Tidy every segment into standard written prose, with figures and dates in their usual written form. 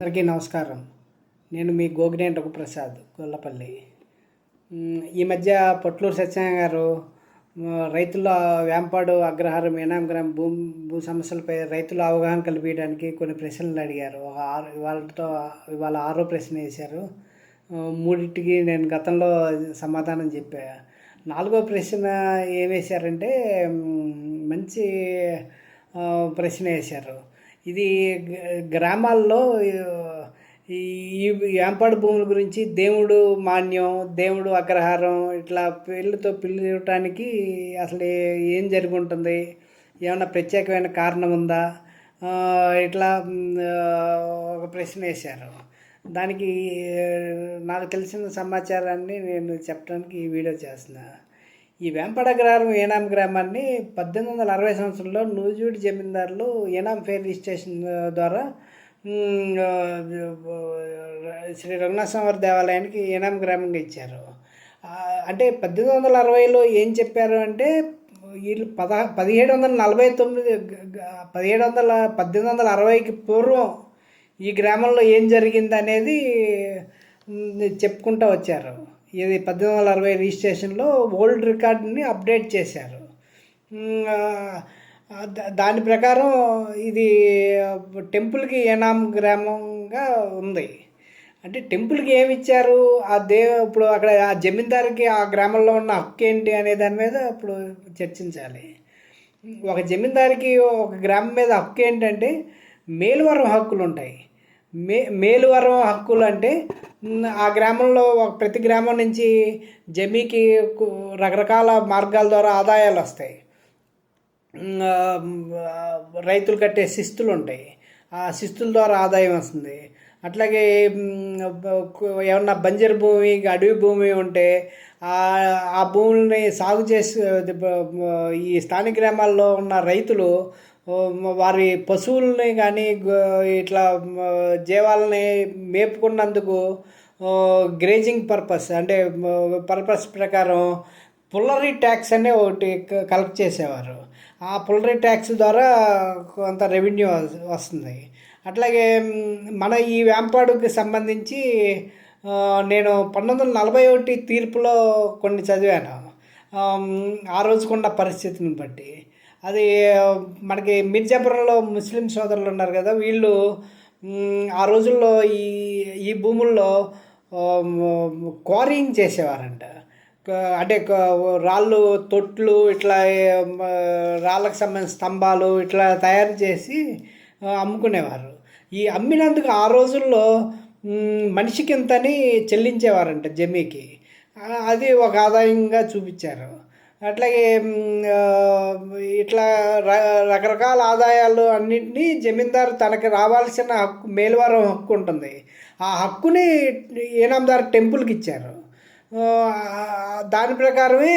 అందరికీ నమస్కారం. నేను మీ గోగినేని రఘుప్రసాద్ గొల్లపల్లి. ఈ మధ్య పొట్లూరు సత్యనారాయణ గారు రైతుల వేంపాడు అగ్రహారం ఏనాం భూ సమస్యలపై రైతుల అవగాహన కల్పించడానికి కొన్ని ప్రశ్నలు అడిగారు. ఇవాళ 6వ ప్రశ్న వేశారు. మూడింటికి నేను గతంలో సమాధానం చెప్పా. 4వ ప్రశ్న ఏం వేశారంటే మంచి ప్రశ్న వేశారు. ఇది గ్రామాల్లో ఈ వేంపాడు భూముల గురించి దేవుడు మాన్యం, దేవుడు అగ్రహారం ఇట్లా పేర్లతో పిలవటానికి అసలు ఏం జరిగి ఉంటుంది, ఏమన్నా ప్రత్యేకమైన కారణం ఉందా, ఇట్లా ఒక ప్రశ్న వేశారు. దానికి నాకు తెలిసిన సమాచారాన్ని నేను చెప్పడానికి ఈ వీడియో చేస్తున్నా. ఈ వేంపాడు అగ్రహారం ఏనాం గ్రామాన్ని 1860 సంవత్సరంలో నూజివీడు జమీందారులు ఏనాం ఫేర్ రిజిస్ట్రేషన్ ద్వారా శ్రీ రఘునాథస్వామి దేవాలయానికి ఏనాం గ్రామంగా ఇచ్చారు. అంటే 1860లో ఏం చెప్పారు అంటే వీళ్ళు 1860కి పూర్వం ఈ గ్రామంలో ఏం జరిగింది అనేది చెప్పుకుంటూ వచ్చారు. ఇది 1860 రిజిస్ట్రేషన్లో ఓల్డ్ రికార్డుని అప్డేట్ చేశారు. దాని ప్రకారం ఇది టెంపుల్కి ఏనాం గ్రామంగా ఉంది. అంటే టెంపుల్కి ఏమి ఇచ్చారు, ఇప్పుడు అక్కడ ఆ జమీందారికి ఆ గ్రామంలో ఉన్న హక్కు ఏంటి అనే దాని మీద ఇప్పుడు చర్చించాలి. ఒక జమీందారికి ఒక గ్రామం మీద హక్కు ఏంటంటే మేలువరం హక్కులు ఉంటాయి. మేలువరం హక్కులు అంటే ఆ గ్రామంలో ప్రతి గ్రామం నుంచి జమీకి రకరకాల మార్గాల ద్వారా ఆదాయాలు వస్తాయి. రైతులు కట్టే శిస్తులు ఉంటాయి, ఆ శిస్తుల ద్వారా ఆదాయం వస్తుంది. అట్లాగే ఏమన్నా బంజరు భూమి, అడవి భూమి ఉంటే ఆ భూముల్ని సాగు చేసి ఈ స్థానిక గ్రామాల్లో ఉన్న రైతులు వారి పశువులని కానీ ఇట్లా జీవాలని మేపుకున్నందుకు గ్రేజింగ్ పర్పస్ ప్రకారం పుల్లరీ ట్యాక్స్ అనే ఒకటి కలెక్ట్ చేసేవారు. ఆ పుల్లరీ ట్యాక్స్ ద్వారా కొంత రెవెన్యూ వస్తుంది. అట్లాగే మన ఈ వేంపాడుకి సంబంధించి నేను 1941 తీర్పులో కొన్ని చదివాను. ఆ రోజుకున్న పరిస్థితిని బట్టి అది మనకి మిర్జాపురంలో ముస్లిం సోదరులు ఉన్నారు కదా, వీళ్ళు ఆ రోజుల్లో ఈ భూముల్లో క్వారీయింగ్ చేసేవారంట. అంటే రాళ్ళు తొట్లు ఇట్లా రాళ్ళకు సంబంధించిన స్తంభాలు ఇట్లా తయారు చేసి అమ్ముకునేవారు. ఈ అమ్మినందుకు ఆ రోజుల్లో మనిషికి ఇంతని చెల్లించేవారంట జమీకి. అది ఒక ఆదాయంగా చూపించారు. అట్లాగే ఇట్లా రకరకాల ఆదాయాలు అన్నింటినీ జమీందారు తనకి రావాల్సిన హక్కు, మేలువారం హక్కు ఉంటుంది. ఆ హక్కుని ఏనాందారు టెంపుల్కి ఇచ్చారు. దాని ప్రకారమే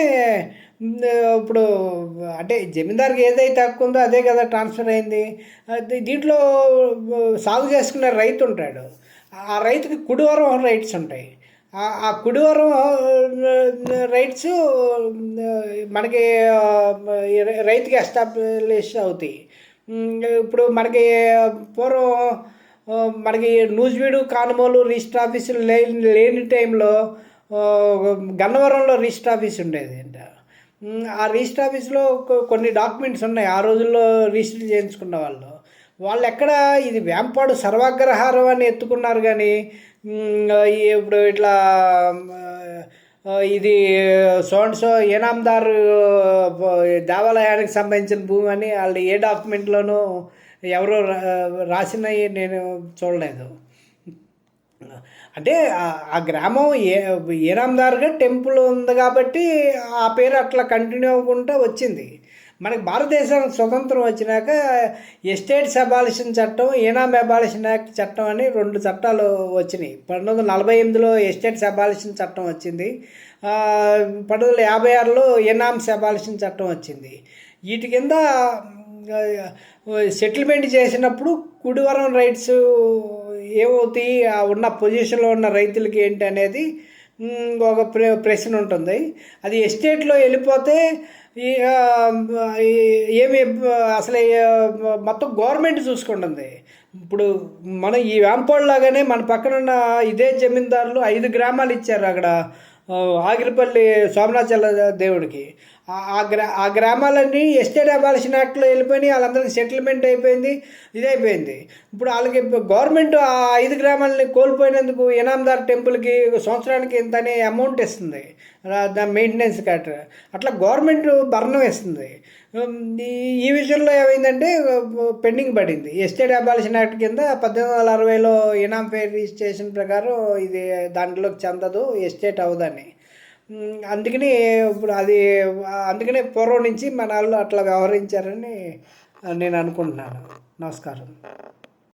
ఇప్పుడు అంటే జమీందారికి ఏదైతే హక్కు ఉందో అదే కదా ట్రాన్స్ఫర్ అయింది. దీంట్లో సాగు చేసుకునే రైతు ఉంటాడు, ఆ రైతుకి కుడివరం రైట్స్ ఉంటాయి. ఆ కుడివరం రైట్స్ మనకి రైతుకి ఎస్టాబ్లిష్ అవుతాయి. ఇప్పుడు మనకి పూర్వం మనకి నూజివీడు, కానుమోలు రిజిస్టర్ ఆఫీసులు లేని టైంలో గన్నవరంలో రిజిస్టర్ ఆఫీస్ ఉండేది అంట. ఆ రిజిస్టర్ ఆఫీస్లో కొన్ని డాక్యుమెంట్స్ ఉన్నాయి. ఆ రోజుల్లో రిజిస్టర్ చేయించుకున్న వాళ్ళు ఎక్కడ ఇది వేంపాడు సర్వాగ్రహారం అని ఎత్తుకున్నారు. కానీ ఇప్పుడు ఇట్లా ఇది సో ఏనాందారు దేవాలయానికి సంబంధించిన భూమి అని వాళ్ళు ఏ డాక్యుమెంట్లోనూ ఎవరో రాసినవి నేను చూడలేదు. అంటే ఆ గ్రామం ఏనాందారుగా టెంపుల్ ఉంది కాబట్టి ఆ పేరు అట్లా కంటిన్యూ అవ్వకుండా వచ్చింది. మనకి భారతదేశం స్వతంత్రం వచ్చినాక ఎస్టేట్స్ అబాలిషన్ చట్టం, ఏనాం అబాలిషన్ యాక్ట్ చట్టం అని 2 చట్టాలు వచ్చినాయి. 1948లో ఎస్టేట్స్ అబాలిషన్ చట్టం వచ్చింది. 1956లో ఏనామ్స్ అబాలిషన్ చట్టం వచ్చింది. వీటి కింద సెటిల్మెంట్ చేసినప్పుడు కుడివరం రైట్స్ ఏమవుతాయి, ఉన్న పొజిషన్లో ఉన్న రైతులకి ఏంటి అనేది ఒక ప్రశ్న ఉంటుంది. అది ఎస్టేట్లో వెళ్ళిపోతే ఏమి అసలు మొత్తం గవర్నమెంట్ చూసుకుంటుంది. ఇప్పుడు మన ఈ వేంపాడు లాగానే మన పక్కన ఉన్న ఇదే జమీందారులు 5 గ్రామాలు ఇచ్చారు అక్కడ ఆగిరిపల్లి సోమనాచల దేవుడికి. ఆ గ్రామాలన్నీ ఎస్టేట్ అబాలిషన్ యాక్ట్లో వెళ్ళిపోయినాయి. వాళ్ళందరికీ సెటిల్మెంట్ అయిపోయింది, ఇదైపోయింది. ఇప్పుడు వాళ్ళకి గవర్నమెంట్ ఆ 5 గ్రామాలని కోల్పోయినందుకు ఇనాందార్ టెంపుల్కి సంవత్సరానికి ఇంత అనే అమౌంట్ ఇస్తుంది, దాని మెయింటెనెన్స్ కట్ట. అట్లా గవర్నమెంట్ భరణం ఇస్తుంది. ఈ విషయంలో ఏమైందంటే పెండింగ్ పడింది. ఎస్టేట్ అబాలిషన్ యాక్ట్ కింద 1860లో ఇనాం ఫేర్ రిజిస్ట్రేషన్ ప్రకారం ఇది దాంట్లోకి చెందదు, ఎస్టేట్ అవ్వదని. అందుకని ఇప్పుడు అది అందుకనే పూర్వం నుంచి మన వాళ్ళు అట్లా వ్యవహరించారని నేను అనుకుంటున్నాను. నమస్కారం.